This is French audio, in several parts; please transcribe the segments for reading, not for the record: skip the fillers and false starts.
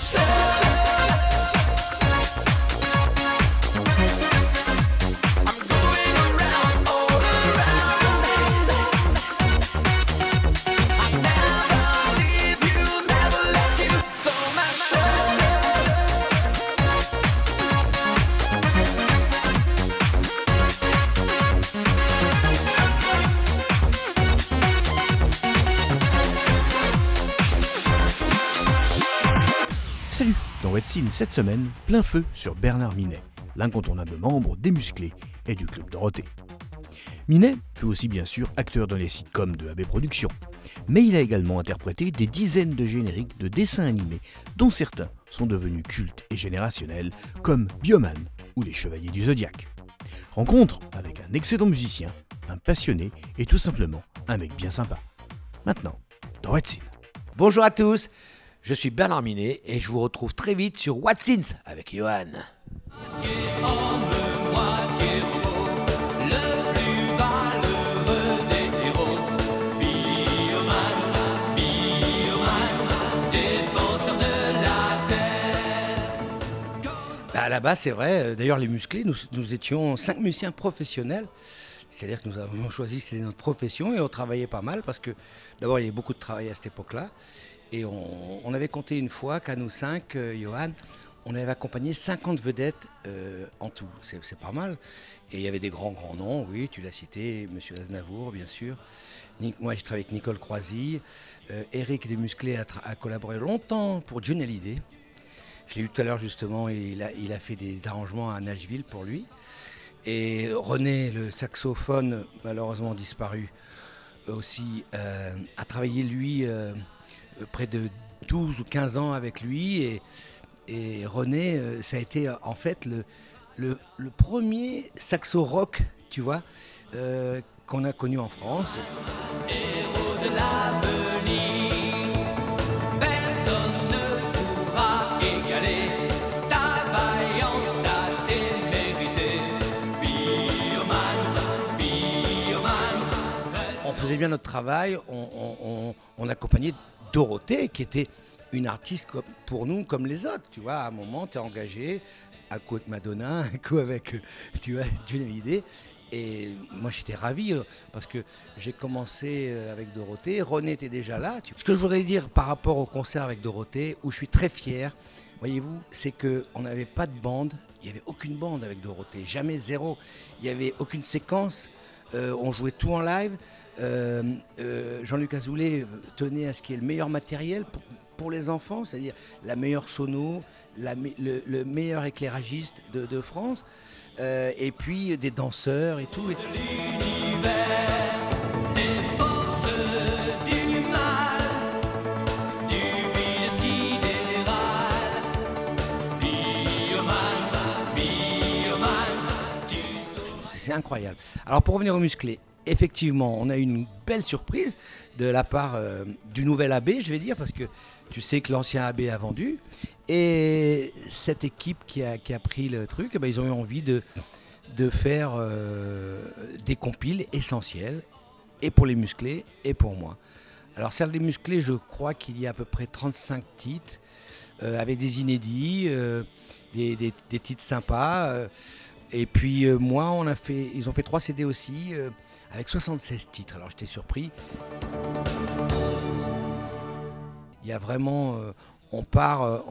Salut! Dans What's In cette semaine, plein feu sur Bernard Minet, l'incontournable membre des Musclés et du Club Dorothée. Minet fut aussi bien sûr acteur dans les sitcoms de AB Productions, mais il a également interprété des dizaines de génériques de dessins animés dont certains sont devenus cultes et générationnels comme Bioman ou Les Chevaliers du Zodiaque. Rencontre avec un excellent musicien, un passionné et tout simplement un mec bien sympa. Maintenant, dans What's In. Bonjour à tous, je suis Bernard Minet et je vous retrouve très vite sur What's In avec Johan. Là-bas, c'est vrai, d'ailleurs les Musclés, nous étions 5 musiciens professionnels, c'est-à-dire que nous avons choisi, c'était notre profession et on travaillait pas mal parce que d'abord il y avait beaucoup de travail à cette époque-là et on avait compté une fois qu'à nous 5, Johan, on avait accompagné 50 vedettes en tout, c'est pas mal. Et il y avait des grands noms, oui, tu l'as cité, Monsieur Aznavour bien sûr, moi je travaillais avec Nicole Croisy, Eric des Musclés a collaboré longtemps pour Johnny Hallyday. Je l'ai eu tout à l'heure justement, il a fait des arrangements à Nashville pour lui. Et René, le saxophone, malheureusement disparu aussi, a travaillé lui près de 12 ou 15 ans avec lui. Et René, ça a été en fait le premier saxo rock, tu vois, qu'on a connu en France. Héros de l'avenir. On faisait bien notre travail, on accompagnait Dorothée qui était une artiste pour nous comme les autres, tu vois, à un moment tu es engagé, à coup avec Madonna, à coup avec, tu vois, Johnny Hallyday, et moi j'étais ravi parce que j'ai commencé avec Dorothée, René était déjà là. Ce que je voudrais dire par rapport au concert avec Dorothée, où je suis très fier, voyez-vous, c'est qu'on n'avait pas de bande, il n'y avait aucune bande avec Dorothée, jamais zéro, il n'y avait aucune séquence. On jouait tout en live. Jean-Luc Azoulay tenait à ce qu'il y ait le meilleur matériel pour les enfants, c'est-à-dire la meilleure sono, le meilleur éclairagiste de France, et puis des danseurs et tout. C'est incroyable. Alors pour revenir aux Musclés, effectivement, on a eu une belle surprise de la part du nouvel AB, je vais dire, parce que tu sais que l'ancien AB a vendu. Et cette équipe qui a pris le truc, eh ben, ils ont eu envie de faire des compiles essentiels, et pour les Musclés, et pour moi. Alors celle des Musclés, je crois qu'il y a à peu près 35 titres, avec des inédits, des titres sympas. Et puis moi, ils ont fait 3 CD aussi, avec 76 titres. Alors j'étais surpris. Il y a vraiment, on part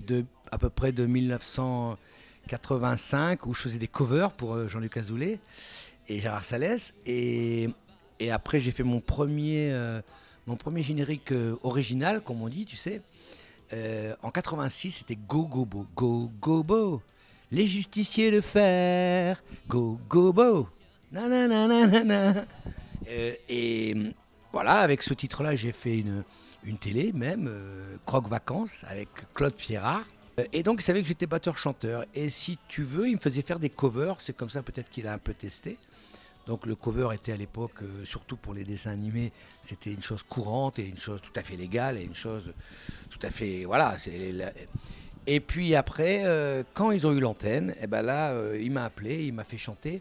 de à peu près de 1985 où je faisais des covers pour Jean-Luc Azoulay et Gérard Salès. Et après j'ai fait mon premier générique original, comme on dit, tu sais. En 86, c'était Go Go Bo, Go Go Bo. Les justiciers de fer, go go bo, na na na na na na. Et voilà, avec ce titre-là, j'ai fait une télé même, Croque Vacances, avec Claude Pierrard. Et donc, il savait que j'étais batteur-chanteur. Et si tu veux, il me faisait faire des covers. C'est comme ça peut-être qu'il a un peu testé. Donc le cover était à l'époque, surtout pour les dessins animés, c'était une chose courante et une chose tout à fait légale et une chose tout à fait... Voilà, Et puis après, quand ils ont eu l'antenne, eh ben là, il m'a appelé, il m'a fait chanter,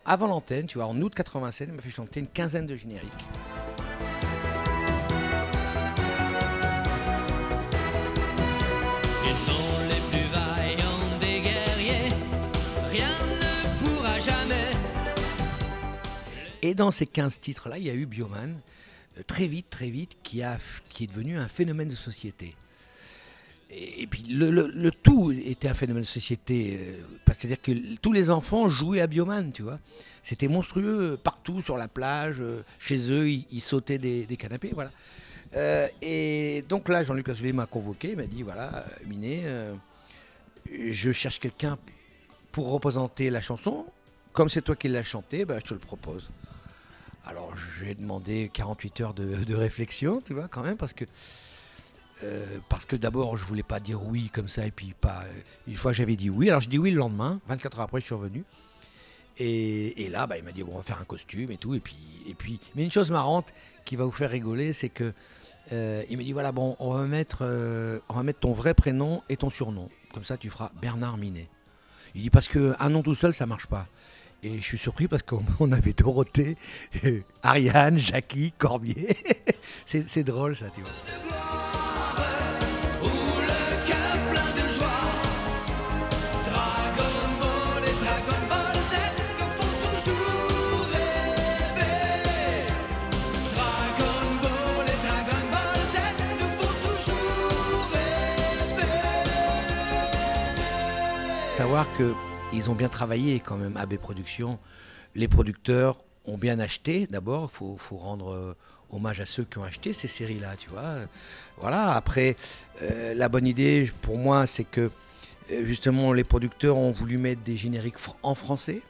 avant l'antenne, tu vois, en août 87, il m'a fait chanter une quinzaine de génériques. Et dans ces 15 titres-là, il y a eu Bioman, très vite, qui est devenu un phénomène de société. Et puis le tout était un phénomène de société, c'est-à-dire que tous les enfants jouaient à Bioman, tu vois. C'était monstrueux, partout sur la plage, chez eux, ils sautaient des canapés, voilà. Et donc là, Jean-Luc Azoulay m'a convoqué, il m'a dit, voilà, Minet, je cherche quelqu'un pour représenter la chanson. Comme c'est toi qui l'as chanté, je te le propose. Alors, je lui ai demandé 48 heures de réflexion, tu vois, quand même, parce que d'abord, je voulais pas dire oui comme ça, et puis pas. Une fois, j'avais dit oui. Alors, je dis oui le lendemain. 24 heures après, je suis revenu. Et là, il m'a dit bon, on va faire un costume et tout. Et puis, mais une chose marrante qui va vous faire rigoler, c'est que il m'a dit voilà, bon, on va mettre ton vrai prénom et ton surnom. Comme ça, tu feras Bernard Minet. Il dit parce que un nom tout seul, ça marche pas. Et je suis surpris parce qu'on avait Dorothée, Ariane, Jackie, Corbier. C'est drôle ça, tu vois. Savoir qu'ils ont bien travaillé quand même, AB Productions. Les producteurs ont bien acheté. D'abord, il faut rendre hommage à ceux qui ont acheté ces séries-là, tu vois. Voilà, après, la bonne idée pour moi, c'est que justement les producteurs ont voulu mettre des génériques en français,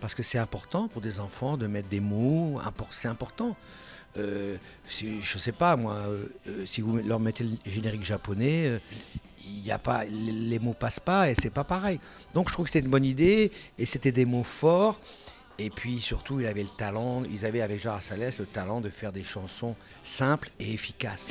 parce que c'est important pour des enfants de mettre des mots, c'est important. Je sais pas moi, si vous leur mettez le générique japonais, y a pas, les mots passent pas et c'est pas pareil. Donc je trouve que c'était une bonne idée et c'était des mots forts. Et puis surtout, il avait le talent, ils avaient avec Gérard Salès le talent de faire des chansons simples et efficaces.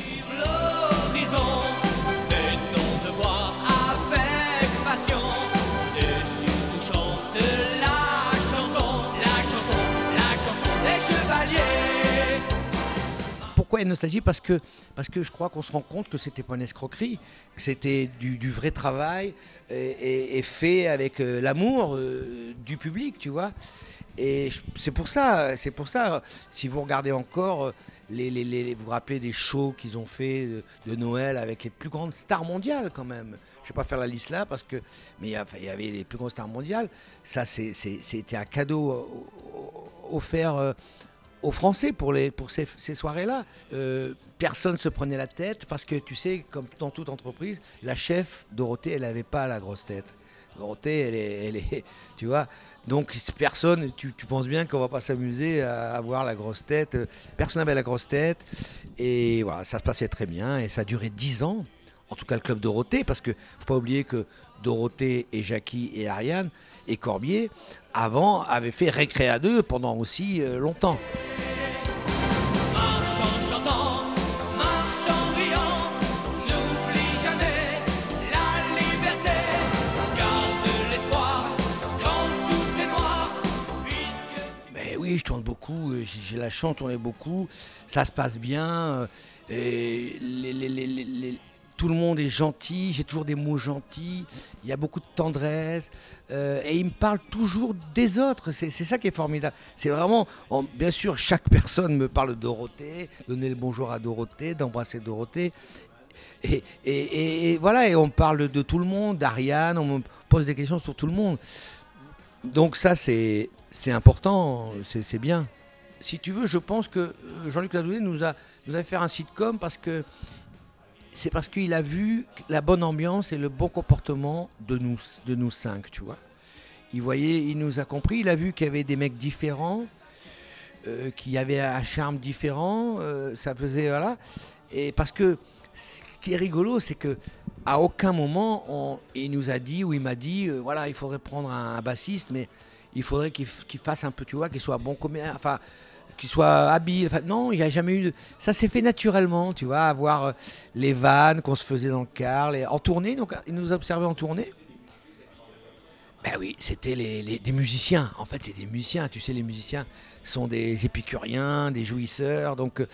Pourquoi une nostalgie ? Parce que je crois qu'on se rend compte que c'était pas une escroquerie, que c'était du vrai travail et fait avec l'amour du public, tu vois. Et c'est pour ça, si vous regardez encore, vous vous rappelez des shows qu'ils ont fait de Noël avec les plus grandes stars mondiales quand même. Je ne vais pas faire la liste là, mais il y avait les plus grandes stars mondiales. Ça, c'était un cadeau offert aux Français pour ces soirées-là. Personne ne se prenait la tête parce que tu sais, comme dans toute entreprise, la chef Dorothée, elle n'avait pas la grosse tête. Dorothée, elle est tu vois. Donc personne, tu penses bien qu'on va pas s'amuser à avoir la grosse tête. Personne n'avait la grosse tête. Et voilà, ça se passait très bien et ça a duré 10 ans. En tout cas, le club Dorothée, parce que faut pas oublier que Dorothée et Jackie et Ariane et Corbier, avant, avaient fait Récré à deux pendant aussi longtemps. Oui, je tourne beaucoup, j'ai la chance de tourner beaucoup, ça se passe bien, et tout le monde est gentil, j'ai toujours des mots gentils, il y a beaucoup de tendresse, et ils me parlent toujours des autres, c'est ça qui est formidable. C'est vraiment, bien sûr, chaque personne me parle de Dorothée, donner le bonjour à Dorothée, d'embrasser Dorothée, et voilà, et on parle de tout le monde, d'Ariane, on me pose des questions sur tout le monde. Donc ça, c'est important, c'est bien. Si tu veux, je pense que Jean-Luc Azoulay nous a fait un sitcom parce qu'il a vu la bonne ambiance et le bon comportement de nous cinq, tu vois. Il nous a compris, il a vu qu'il y avait des mecs différents, qui avaient un charme différent, ça faisait, voilà. Et parce que ce qui est rigolo, c'est que à aucun moment il nous a dit, ou il m'a dit, voilà, il faudrait prendre un bassiste, mais il faudrait qu'il fasse un peu, tu vois, qu'il soit bon comédien, enfin, qu'il soit habile. Enfin, non, il n'y a jamais eu ça s'est fait naturellement, tu vois, avoir les vannes qu'on se faisait dans le car, en tournée, donc il nous observait en tournée. Ben oui, c'était des musiciens. En fait, c'est des musiciens. Tu sais, les musiciens sont des épicuriens, des jouisseurs. Donc,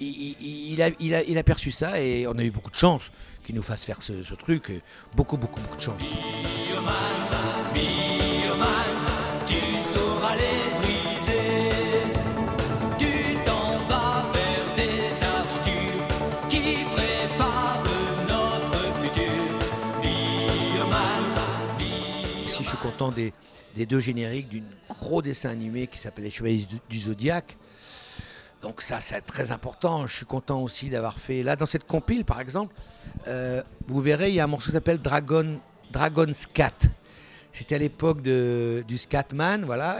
il a perçu ça et on a eu beaucoup de chance qu'il nous fasse faire ce truc. Beaucoup de chance. Bioman, tu sauras les briser. content des 2 génériques d'un gros dessin animé qui s'appelle Les Chevaliers du Zodiaque. Donc ça, c'est très important. Je suis content aussi d'avoir fait... Là, dans cette compile, par exemple, vous verrez, il y a un morceau qui s'appelle Dragon Scat. C'était à l'époque du Scatman, voilà.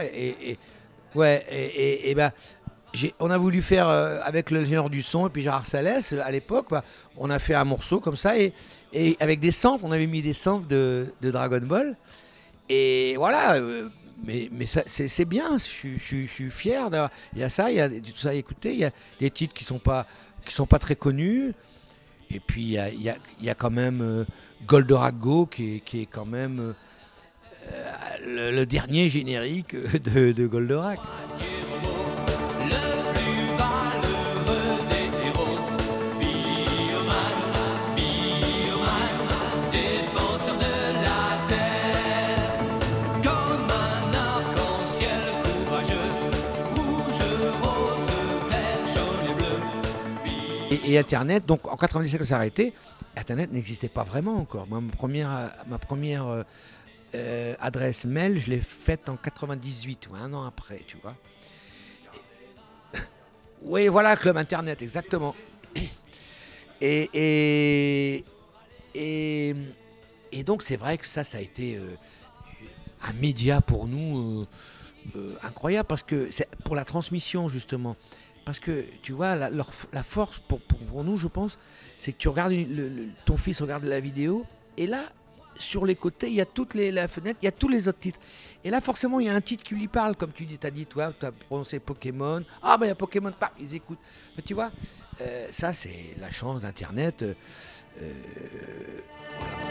On a voulu faire avec l'ingénieur du son et puis Gérard Salès à l'époque, on a fait un morceau comme ça et avec des samples, on avait mis des samples de Dragon Ball et voilà. Mais c'est bien, je suis fier. Il y a ça, il y a tout ça à écouter. Il y a des titres qui sont pas très connus. Et puis il y a quand même Goldorak qui est quand même le dernier générique de Goldorak. Et Internet, donc en 97 quand ça s'est arrêté, Internet n'existait pas vraiment encore. Moi, ma première adresse mail, je l'ai faite en 98, ou un an après, tu vois. Oui, voilà, Club Internet, exactement. Et donc c'est vrai que ça a été un média pour nous incroyable, parce que c'est pour la transmission justement. Parce que tu vois, la force pour nous, je pense, c'est que tu regardes ton fils regarde la vidéo, et là, sur les côtés, il y a la fenêtre, il y a tous les autres titres. Et là, forcément, il y a un titre qui lui parle, comme tu dis, tu as prononcé Pokémon. Ah, ben il y a Pokémon, ils écoutent. Mais tu vois, ça, c'est la chance d'Internet. Voilà.